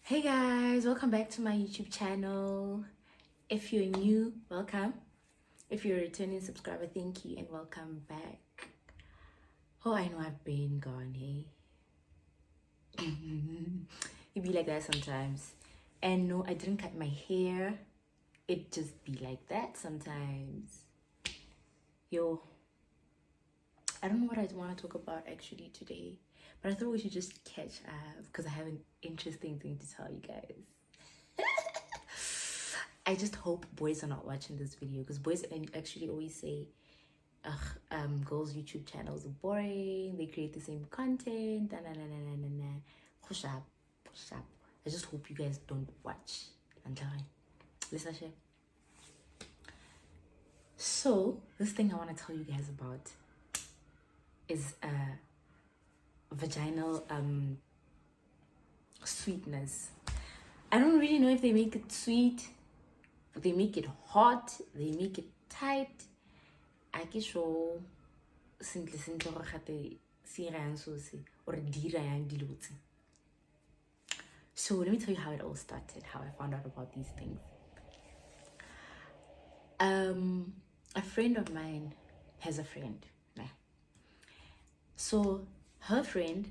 Hey guys, welcome back to my YouTube channel. If you're new, welcome. If you're a returning subscriber, thank you and welcome back. Oh, I know I've been gone, hey? It be like that sometimes. And no, I didn't cut my hair. It just be like that sometimes. Yo, I don't know what I want to talk about actually today, but I thought we should just catch up because I have an interesting thing to tell you guys. I just hope boys are not watching this video because boys actually always say, girls' YouTube channels are boring. They create the same content. Push up. I just hope you guys don't watch. Listen, share. So this thing I want to tell you guys about is vaginal sweetness. I don't really know if they make it sweet, they make it hot, they make it tight. I can show simple so let me tell you how it all started, how I found out about these things. A friend of mine has a friend. So her friend,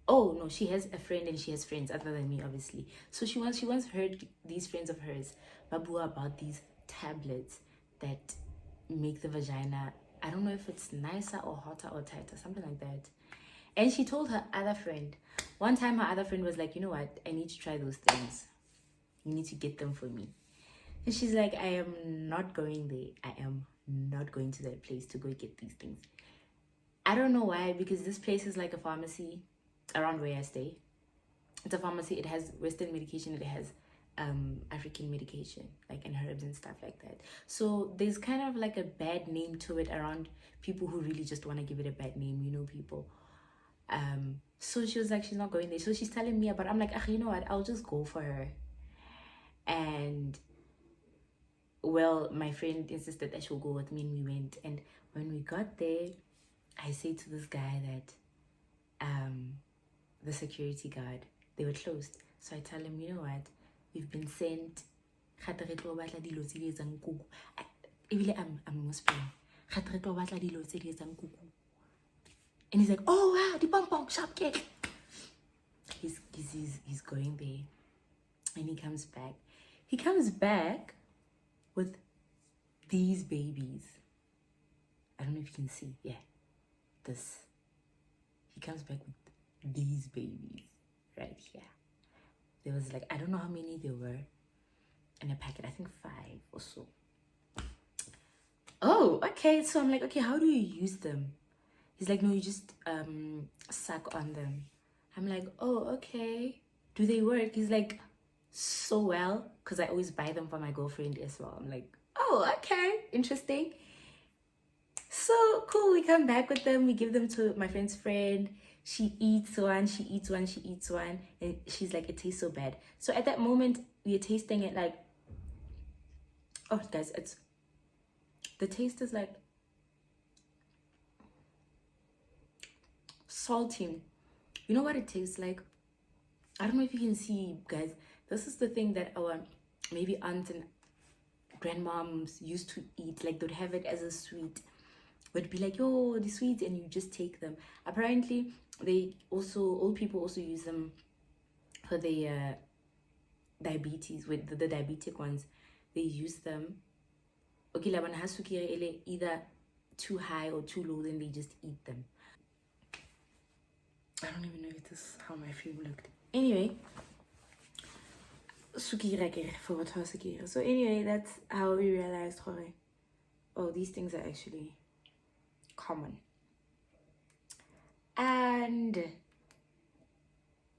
oh no, she has a friend and she has friends other than me, obviously. So she once heard these friends of hers babua about these tablets that make the vagina, I don't know if it's nicer or hotter or tighter, something like that. And she told her other friend. One time her other friend was like, you know what, I need to try those things. You need to get them for me. And she's like, I am not going there. I am not going to that place to go get these things. I don't know why, because this place is like a pharmacy around where I stay. It's a pharmacy. It has Western medication. It has African medication, like and herbs and stuff like that. So there's kind of like a bad name to it around people who really just want to give it a bad name, you know, people. So she was like, she's not going there. So she's telling me about, I'm like, you know what, I'll just go for her. And well, my friend insisted that she'll go with me, and we went. And when we got there, I say to this guy that the security guard, they were closed. So I tell him, you know what, we've been sent. I'm whispering. And he's like, oh wow, the bong bong shop cake. He's going there. And he comes back. He comes back with these babies. I don't know if you can see. Yeah. This. He comes back with these babies right here. There was like, I don't know how many there were in a packet. I think 5 or so. Oh, okay. So I'm like, okay, how do you use them? He's like, no, you just suck on them. I'm like, oh, okay. Do they work? He's like, so well, because I always buy them for my girlfriend as well. I'm like, oh, okay, interesting. So cool. We come back with them. We give them to my friend's friend. She eats one, and she's like, it tastes so bad. So at that moment, we are tasting it like, oh guys, the taste is like salty. You know what it tastes like? I don't know if you can see, guys. This is the thing that our maybe aunts and grandmoms used to eat. Like, they'd have it as a sweet. Would be like, yo, the sweets, and you just take them. Apparently, old people also use them for the diabetes. With the diabetic ones, they use them. Okay, like when hasukiri either too high or too low, then they just eat them. I don't even know if this is how my film looked. Anyway, so anyway, that's how we realized, oh, these things are actually common. And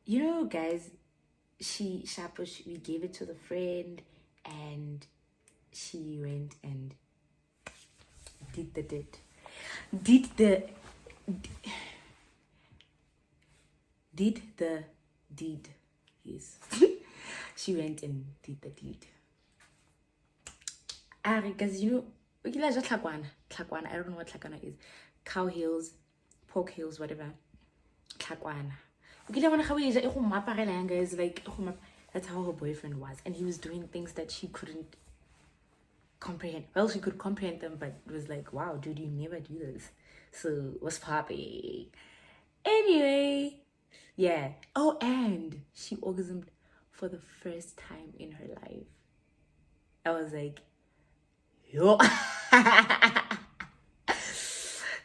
you know, guys, we gave it to the friend, and she went and did the deed. Yes. She went and did the deed. Because you know, I don't know what tlakwana is. Cow heels, pork heels, whatever. Tlakwana. Guys, like That's how her boyfriend was. And he was doing things that she couldn't comprehend. Well, she could comprehend them, but it was like, wow, dude, you never do this. So what's popping? Anyway, yeah. Oh, and she orgasmed for the first time in her life. I was like, yo.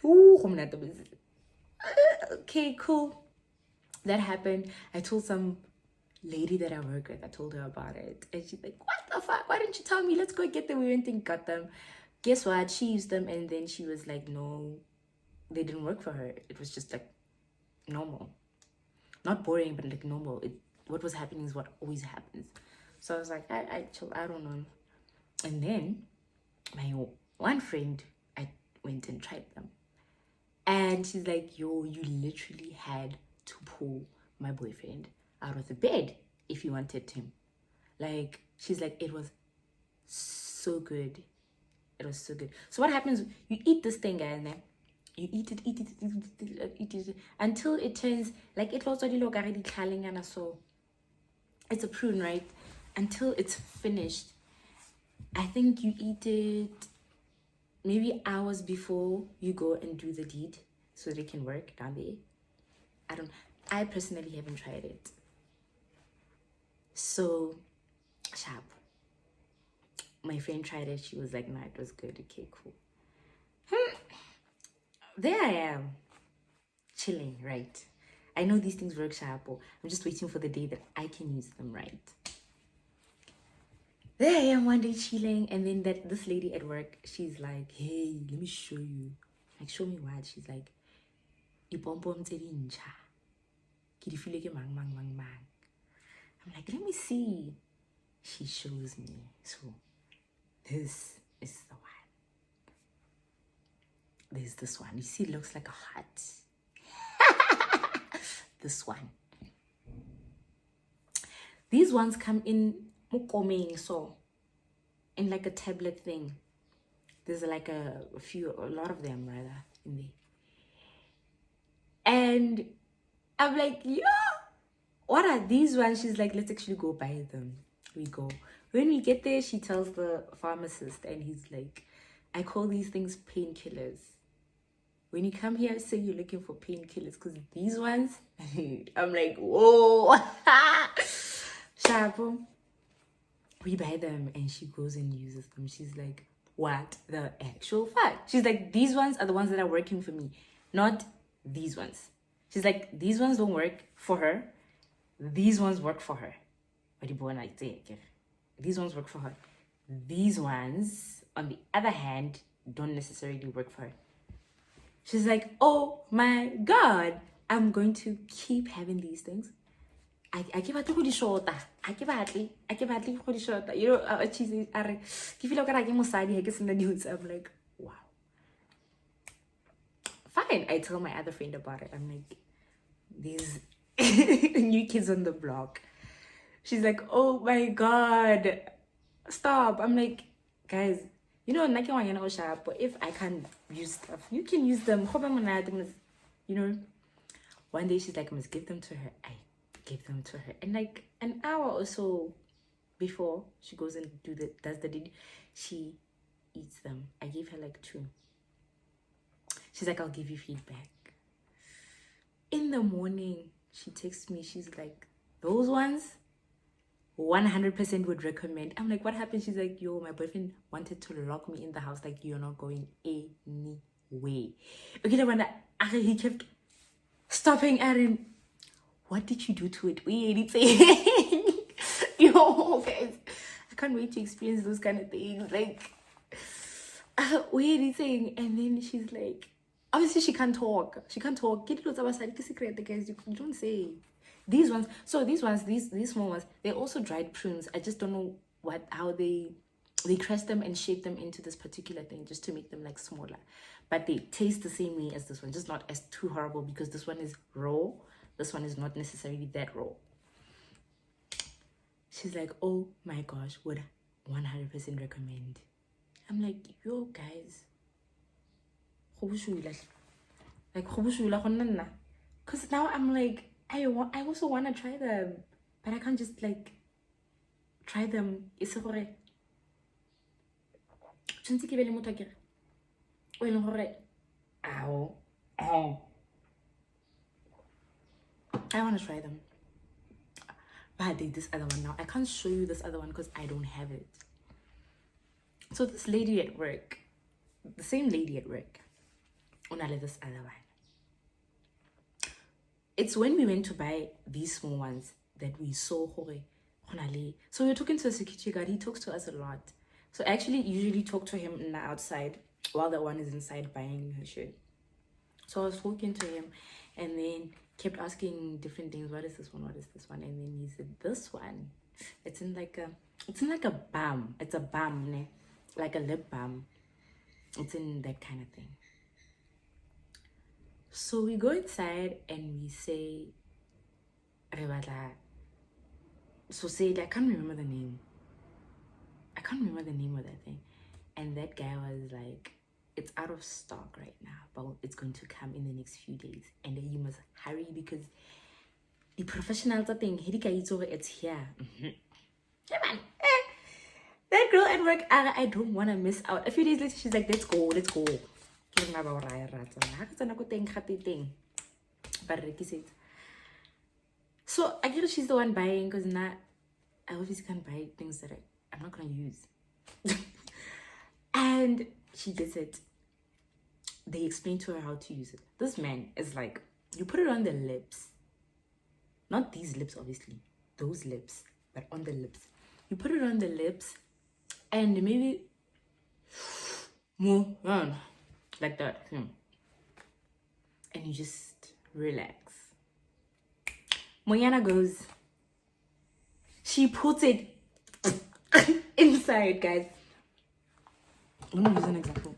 Ooh, okay, cool. That happened. I told some lady that I work with, I told her about it. And she's like, what the fuck? Why didn't you tell me? Let's go get them. We went and got them. Guess what? She used them and then she was like, no, they didn't work for her. It was just like normal. Not boring, but like normal. What was happening is what always happens. So I was like, I don't know. And then my one friend, I went and tried them. And she's like, yo, you literally had to pull my boyfriend out of the bed if you wanted him. Like, she's like, it was so good. It was so good. So what happens, you eat this thing, guys, you eat it until it turns like it was already so it's a prune, right? Until it's finished. I think you eat it maybe hours before you go and do the deed so they can work down there. I personally haven't tried it. So sharp. My friend tried it. She was like, nah, it was good. Okay, cool. There I am, chilling, right? I know these things work sharp. I'm just waiting for the day that I can use them right. There I am one day chilling, and then this lady at work, she's like, hey, let me show you. Like, show me what? She's like, I'm like, let me see. She shows me. So this is the one. There's this one. You see, it looks like a heart. This one. These ones come in mukomeng, so in like a tablet thing. There's like a lot of them rather in there. And I'm like, yeah, what are these ones? She's like, let's actually go buy them. We go. When we get there, she tells the pharmacist, and he's like, I call these things painkillers. When you come here, say you're looking for painkillers, because these ones, I'm like, whoa. Shapo. We buy them, and she goes and uses them. She's like, what the actual fuck? She's like, these ones are the ones that are working for me, not these ones. She's like, these ones don't work for her. These ones work for her. These ones work for her. These ones, on the other hand, don't necessarily work for her. She's like, oh my God, I'm going to keep having these things. I keep at the shorter. I keep at the shorter. You know, cheesy. I feel like I get side. I guess in the news. I'm like, wow. Fine. I tell my other friend about it. I'm like, these new kids on the block. She's like, oh my God, stop. I'm like, guys, you know, if I can't use stuff, you can use them. You know, one day she's like, I must give them to her. I gave them to her. And like an hour or so before she goes and does the deed, she eats them. I gave her like 2. She's like, I'll give you feedback. In the morning, she texts me. She's like, those ones, 100% would recommend. I'm like, what happened? She's like, yo, my boyfriend wanted to lock me in the house. Like, you're not going anyway. Okay, he kept stopping at him. What did you do to it? Wait, it's yo, guys, I can't wait to experience those kind of things. Like, wait, saying, and then she's like, obviously she can't talk. Get it outside. Secret, guys. You don't say. These ones, so these small ones, they're also dried prunes. I just don't know how they crush them and shape them into this particular thing just to make them like smaller. But they taste the same way as this one, just not as too horrible, because this one is raw. This one is not necessarily that raw. She's like, oh my gosh, would 100% recommend. I'm like, yo guys, like, because now I'm like, I also want to try them, but I can't just like try them. It's gore. Tshwantse ke be le motho akere. O e leng gore ow. I want to try them. But this other one now. I can't show you this other one because I don't have it. So this lady at work, the same lady at work, onale this other one. It's when we went to buy these small ones that we saw hore. So we were talking to a security guard. He talks to us a lot. So I actually usually talk to him in the outside while the one is inside buying her shit. So I was talking to him and then kept asking different things. What is this one? What is this one? And then he said, this one, it's in like a balm. It's a balm, ne? Like a lip balm. It's in that kind of thing. So we go inside and we say, so say, I can't remember the name. I can't remember the name of that thing. And that guy was like, it's out of stock right now, but it's going to come in the next few days. And then you must hurry because the professionals are saying, it's here. Yeah, man. That girl at work, I don't want to miss out. A few days later, she's like, let's go. So I guess she's the one buying because now I obviously can't buy things that I'm not going to use. And she gets it. They explain to her how to use it. This man is like, you put it on the lips. Not these lips, obviously. Those lips. But on the lips. You put it on the lips. And maybe move on. Like that. And you just relax. Moyana goes. She puts it inside, guys. Let me use an example.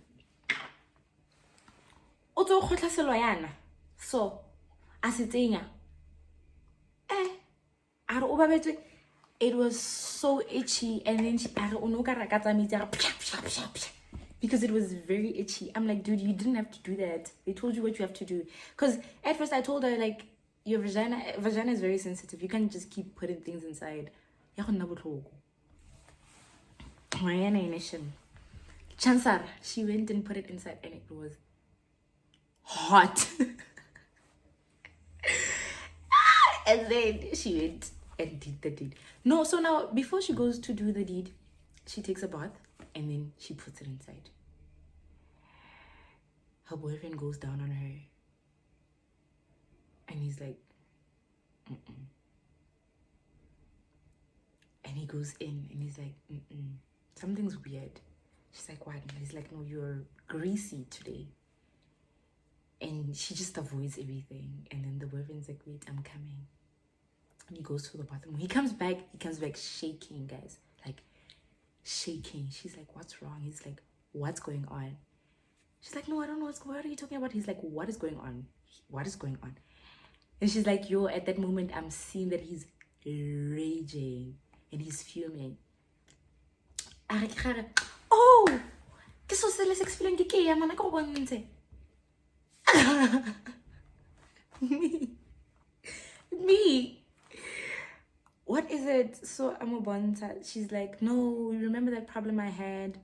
So, as it's it was so itchy, and then because it was very itchy. I'm like, dude, you didn't have to do that. They told you what you have to do. Because at first I told her, like, your vagina is very sensitive. You can't just keep putting things inside. Chansar, she went and put it inside and it was hot. And then she went and did the deed. No, so now before she goes to do the deed, she takes a bath and then she puts it inside. Her boyfriend goes down on her and he's like, and he goes in and he's like, something's weird. She's like, what? And he's like, no, you're greasy today. And she just avoids everything. And then the boyfriend's like, wait, I'm coming. And he goes to the bathroom. He comes back shaking, guys. Like, shaking. She's like, what's wrong? He's like, what's going on? She's like, no, I don't know what are you talking about? He's like, what is going on? What is going on? And she's like, yo, at that moment, I'm seeing that he's raging. And he's fuming. Oh! Que so se les explain que ya mana ko bonse. Me. What is it? So I'm a bonta. She's like, no, remember that problem I had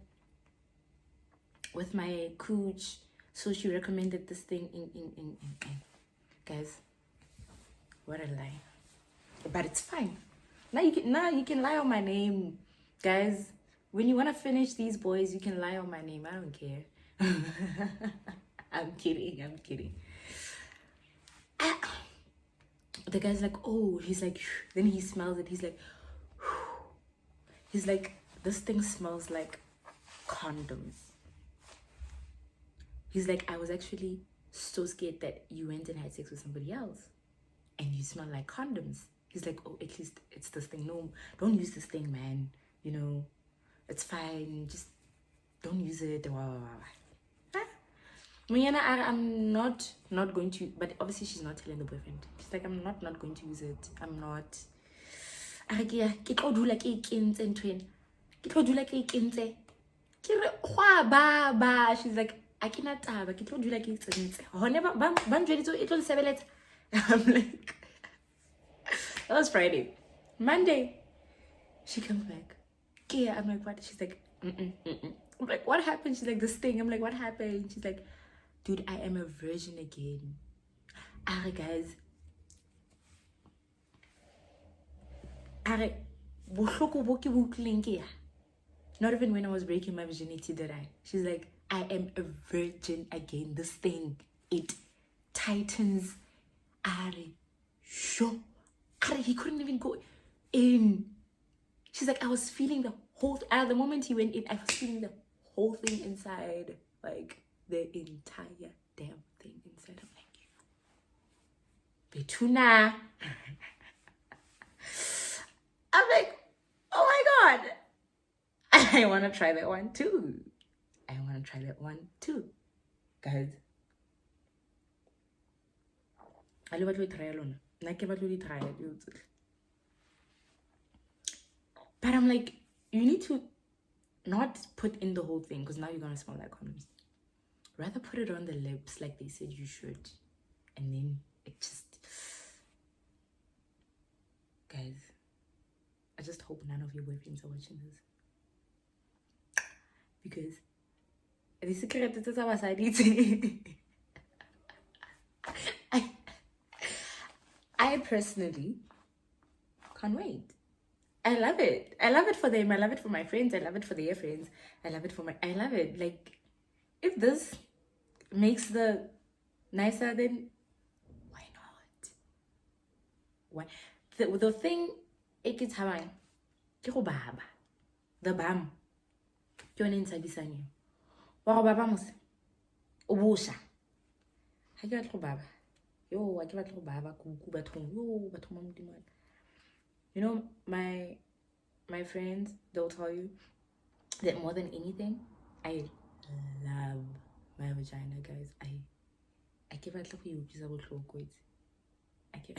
with my cooch? So she recommended this thing in. Guys, what a lie. But it's fine. Now you can lie on my name, guys. When you want to finish these boys, you can lie on my name. I don't care. I'm kidding. The guy's like, oh, he's like, then he smells it. He's like, this thing smells like condoms. He's like, I was actually so scared that you went and had sex with somebody else and you smell like condoms. He's like, oh, at least it's this thing. No, don't use this thing, man. You know, it's fine. Just don't use it. I'm not going to, but obviously she's not telling the boyfriend. She's like, I'm not going to use it. I'm not. She's like, I cannot have. I'm like, that was Friday. Monday, She comes back. Yeah, I'm like, what? She's like, mm-mm, mm-mm. I'm like, what happened? She's like, this thing. I'm like, what happened? She's like, dude, I am a virgin again. Alright, guys. Alright. Not even when I was breaking my virginity did I. She's like, I am a virgin again. This thing, it tightens. Alright. Sure. Alright, he couldn't even go in. She's like, I was feeling the whole at the moment he went in, I was feeling the whole thing inside. Like the entire damn thing inside. I'm like, Betuna. I'm like, oh my god. I want to try that one too. Guys. I love what we try alone. But I'm like, you need to not put in the whole thing because now you're gonna smell like condoms. Rather put it on the lips like they said you should. And then it just... Guys, I just hope none of your boyfriends are watching this. Because the secret is our side. I personally can't wait. I love it. I love it for them. I love it for my friends. I love it for their friends. I love it. Like, if this makes the nicer, then why not? Why? The thing, it gets how the bam. You're inside this on you. Wow, baba mos. Obusha. I give it baba. Yo, I give it baba. Kuku batung. Yo, batung. You know, my friends, they'll tell you that more than anything, I love my vagina, guys. I give it like you just about I can.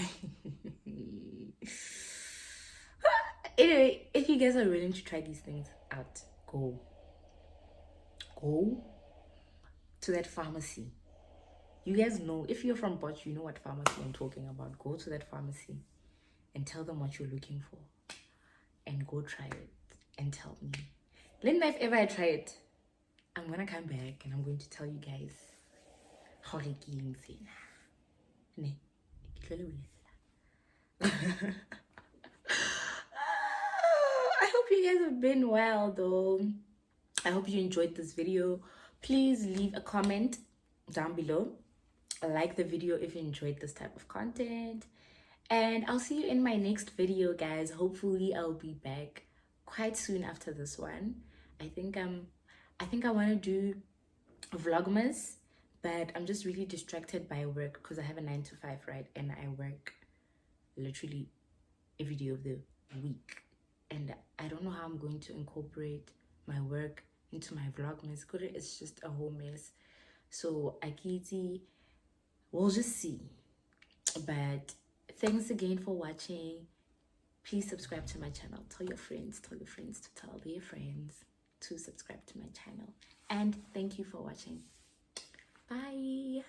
Anyway, if you guys are willing to try these things out, go to that pharmacy. You guys know, if you're from Botch, you know what pharmacy I'm talking about. Go to that pharmacy and tell them what you're looking for, and go try it and tell me. Then if ever I try it, I'm gonna come back and I'm going to tell you guys how they feeling. I hope you guys have been well though. I hope you enjoyed this video. Please leave a comment down below. Like the video if you enjoyed this type of content. And I'll see you in my next video, guys. Hopefully I'll be back quite soon after this one. I think I want to do vlogmas, but I'm just really distracted by work because I have a 9 to 5, right? And I work literally every day of the week. And I don't know how I'm going to incorporate my work into my vlogmas because it's just a whole mess. So Akiti, we'll just see. But thanks again for watching. Please subscribe to my channel. Tell your friends to tell their friends to subscribe to my channel. And thank you for watching. Bye.